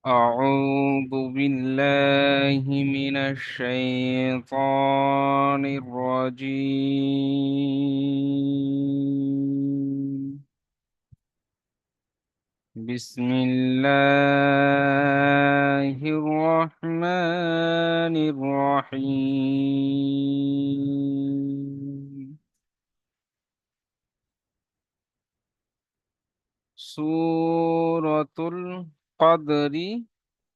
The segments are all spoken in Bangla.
أعوذ بالله من الشيطان الرجيم. بسم الله الرحمن الرحيم. سورة القدر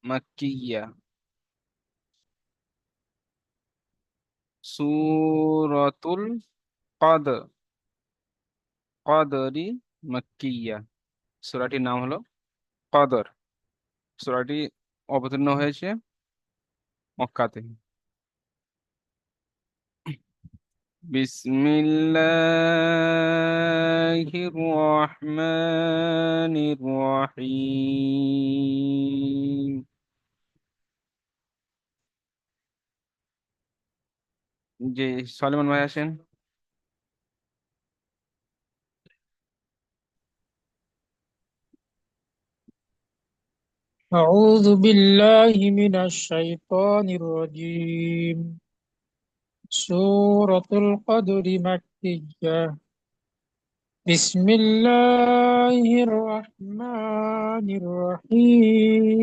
مكية. سورة القدر قدر مكية। সূরাটির নাম হলো কদর। সূরাটি অবতীর্ণ হয়েছে মক্কাতে। বিসমিল্লাহির রহমানির রহিম। যে সলেমান ভাই আসেন। أعوذ بالله من الشيطان الرجيم. سورة القدر مكية. بسم الله الرحمن الرحيم.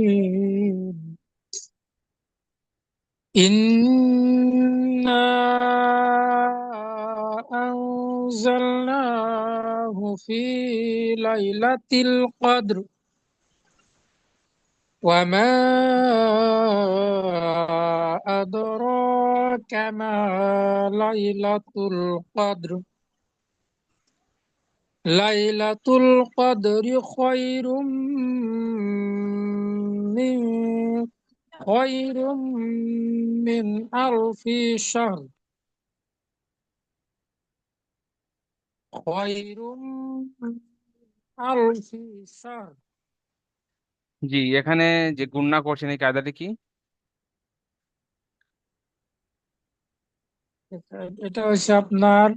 إنا أنزلناه في ليلة القدر وما أدراك ما ليلة القدر. ليلة القدر من خير من ألف شهر. خير من ألف شهر. জি, এখানে যে গুণনা করছেন এই কায়দাটি কি? এটা হচ্ছে আপনার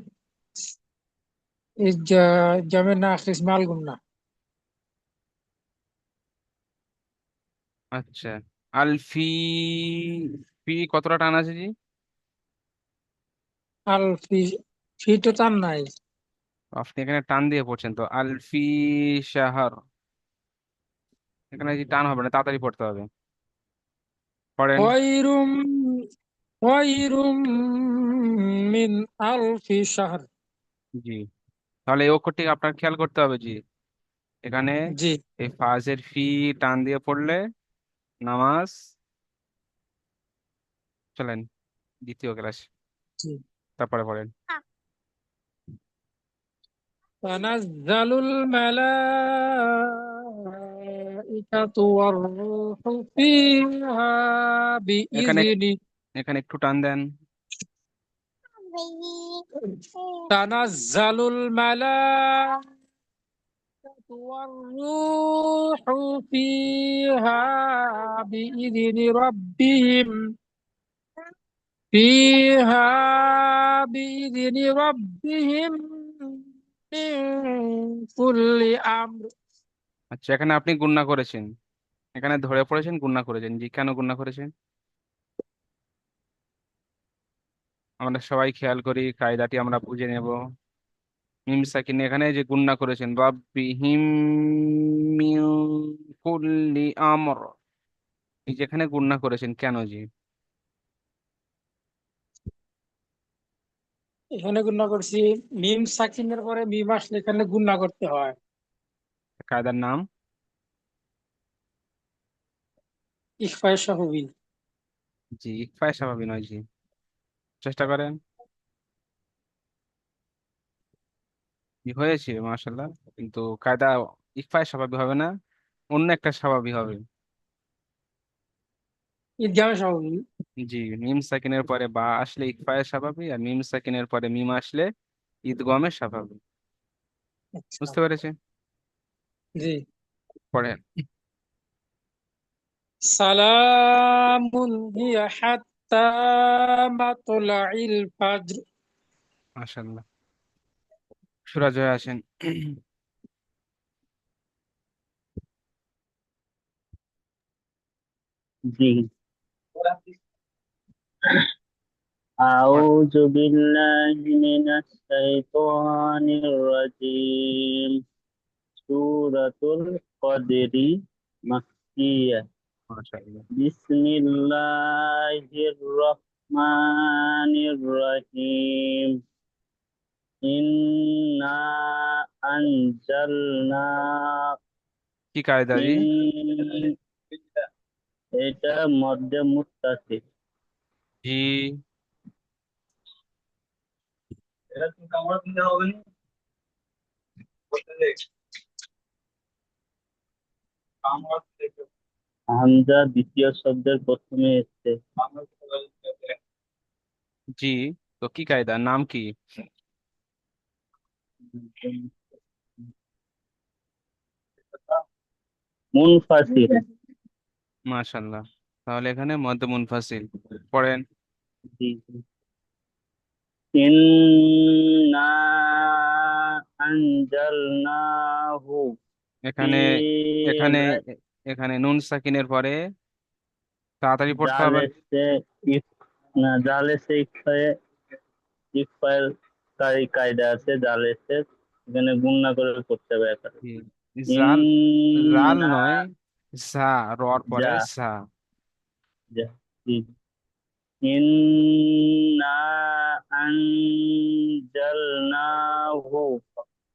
এই জামে নাকিস মাল গুন্না। আচ্ছা, আলফি ফি কতটা টান আছে জি? আল ফি, ফি তো তার নাই। আপনি এখানে টান দিয়ে পড়ছেন তো আলফি শাহর। এখানে যে টান হবে না, তাড়াতাড়ি পড়তে হবে। পড়েন। খয়রুম খয়রুম মিন আলফি শাহর। জি, তাহলে এই অক্ষরটি আপনার খেয়াল করতে হবে জি। এখানে জি এই ফাজের ফি টান দিয়ে পড়লে নামাজ। চলেন দ্বিতীয় ক্লাস, জি। তারপরে পড়েন। تنزل الملائكة والروح فيها এখানে بإذن. এখানে একটু টান দেন। تنزل الملائكة والروح فيها فيها بإذن ربهم من كل أمر. আচ্ছা, এখানে আপনি গুণনা করেছেন, এখানে ধরে পড়েছেন, গুণনা করেছেন জি। কেন গুণনা করেছেন? আমরা সবাই খেয়াল করি, কায়দাটি আমরা বুঝে নেব। মিম সাকিন এখানে যে গুণনা করেছেন রাব্বিহিম মিন কুল্লি আমর, এই যেখানে গুণনা করেছেন কেন জি? এখানে গুণা করছি, মিম সাকিনের পরে মিম আসলে এখানে গুণা করতে হয়। কায়দার নাম? ইফায় সাহুবি। জি, ইকফায় স্বাভাবিক নয় জি। চেষ্টা করেন। জি, হয়েছে মাশাল্লাহ, কিন্তু কায়দা ইকফায় স্বাভাবিক হবে না, অন্য একটা স্বাভাবিক হবে। ঈদগাহ সাহুবি। জি, মিম সাকিনের পরে বা আসলে ইকফায় স্বাভাবিক, আর মিম সাকিনের পরে মিম আসলে ঈদগমে স্বাভাবিক। আচ্ছা। বুঝতে পেরেছে? জি। পড়েন। সালামুন হিয়া হাত্তা মাতলাইল ফাজর। মাশাল্লাহ, সুরাজ হয়ে আসেন। জি। أعوذ بالله من الشيطان الرجيم سورة القدر مكية মাশাআল্লাহ। بسم الله الرحمن الرحيم إنا أنزلنا কি কায়দা জি? إن এটা মধ্যে মুত্তাসিল। জি। এটা তুমি কামড় দিতে হবে না হামজা দ্বিতীয় শব্দের প্রথমে এসছে। জি, তো কি কায়দা, নাম কি? মুনফাসিল। মাশাআল্লাহ, তাহলে এখানে মদ্দে মুনফাসিল পড়েন। জি জি। ইন্না আনজালনাহু ফি এখানে এখানে লাই- এখানে নুন সাকিনের পরে তাড়াতাড়ি পড়তে হবে। জালেসে ইফ- না জালেসে ইকফায়ের কায়দা আছে জালেসে, এখানে গুণনা করে করতে হবে একারে। জি, জাল, জাল ইন্না নয়, জা, রর পরে যা জা। যা জি। ইন্না আনজালনাহু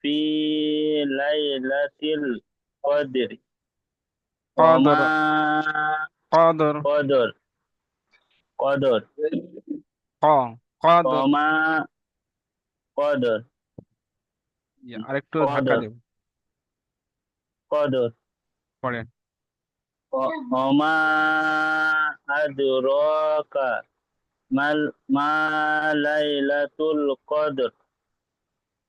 ফি লাইলাতিল কদর কদর, ওমা কদর, কদর কদর ক, কদর। ওমা কদর আরেকটু ধাক্কা কদর দেব, কদর পড়েন। ওমা আদরাকা মাল মা লাইলাতুল কদর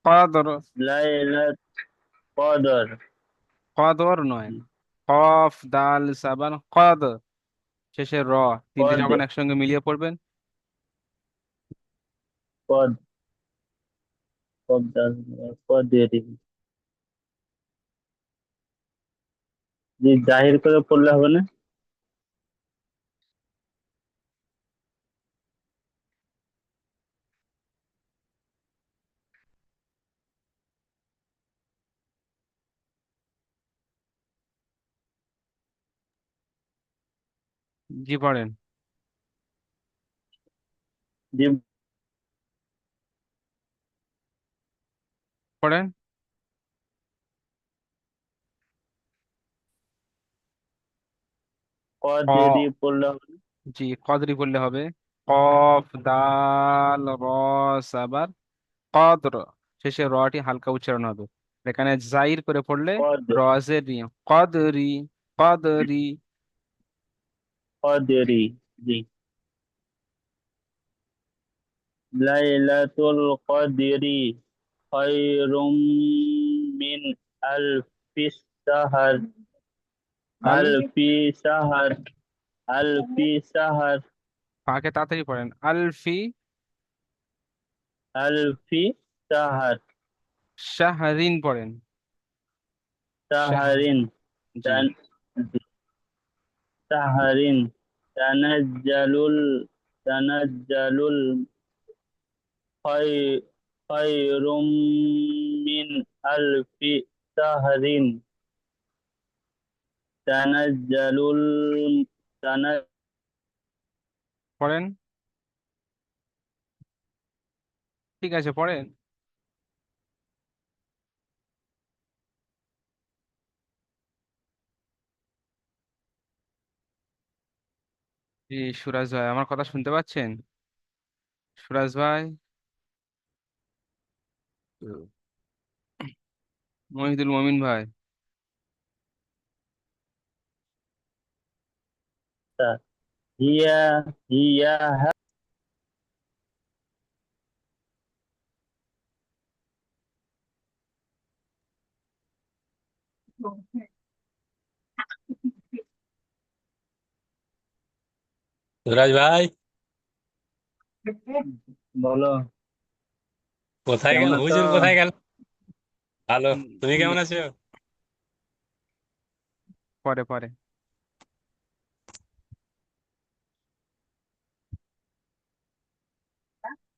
কদর, লাইলাত কদর কদর নয়, কফ দাল সাবান কদ, শেষে র, তিনটে যখন কদর একসঙ্গে মিলিয়ে পড়বেন। কদ কদর কদেরি। জি জাহির করে পড়লে হবে না? জি পড়েন। জি পড়েন। কদেরি ক, পড়লে হবে না? জি কদরি পড়লে হবে। কফ দাল র সাবার কদর, শেষে রটি হালকা উচ্চারণ হবে। এখানে জাইর করে পড়লে কদ রজের রি, কদরি, কদরি। কদেরি। জি। লাইলাতুল কদরি খায়রুম মিন আলফিস শাহর আল, আলফি শাহর আলফি শাহর পাকে তাড়াতাড়ি পড়েন। আলফি আলফি শাহর শাহরিন পড়েন। শাহ, শাহরিন জি। তান শাহরিন তানাজ্জালুল তানাজ্জালুল খায় খায়রুম মিন আলফি শাহরিন তানাজ্জালুল তানাজ্জালুল পড়েন, ঠিক আছে পড়েন। জি সুরাজ ভাই, আমার কথা শুনতে পাচ্ছেন? সুরাজ ভাই, মহিদুল মমিন ভাই। হিয়া হিয়া সুরাজ ভাই, বলো কোথায় কেমন গেল আছো? হুজুর, কোথায় গেল? ভালো, উম, তুমি উম, কেমন আছো? পরে পরে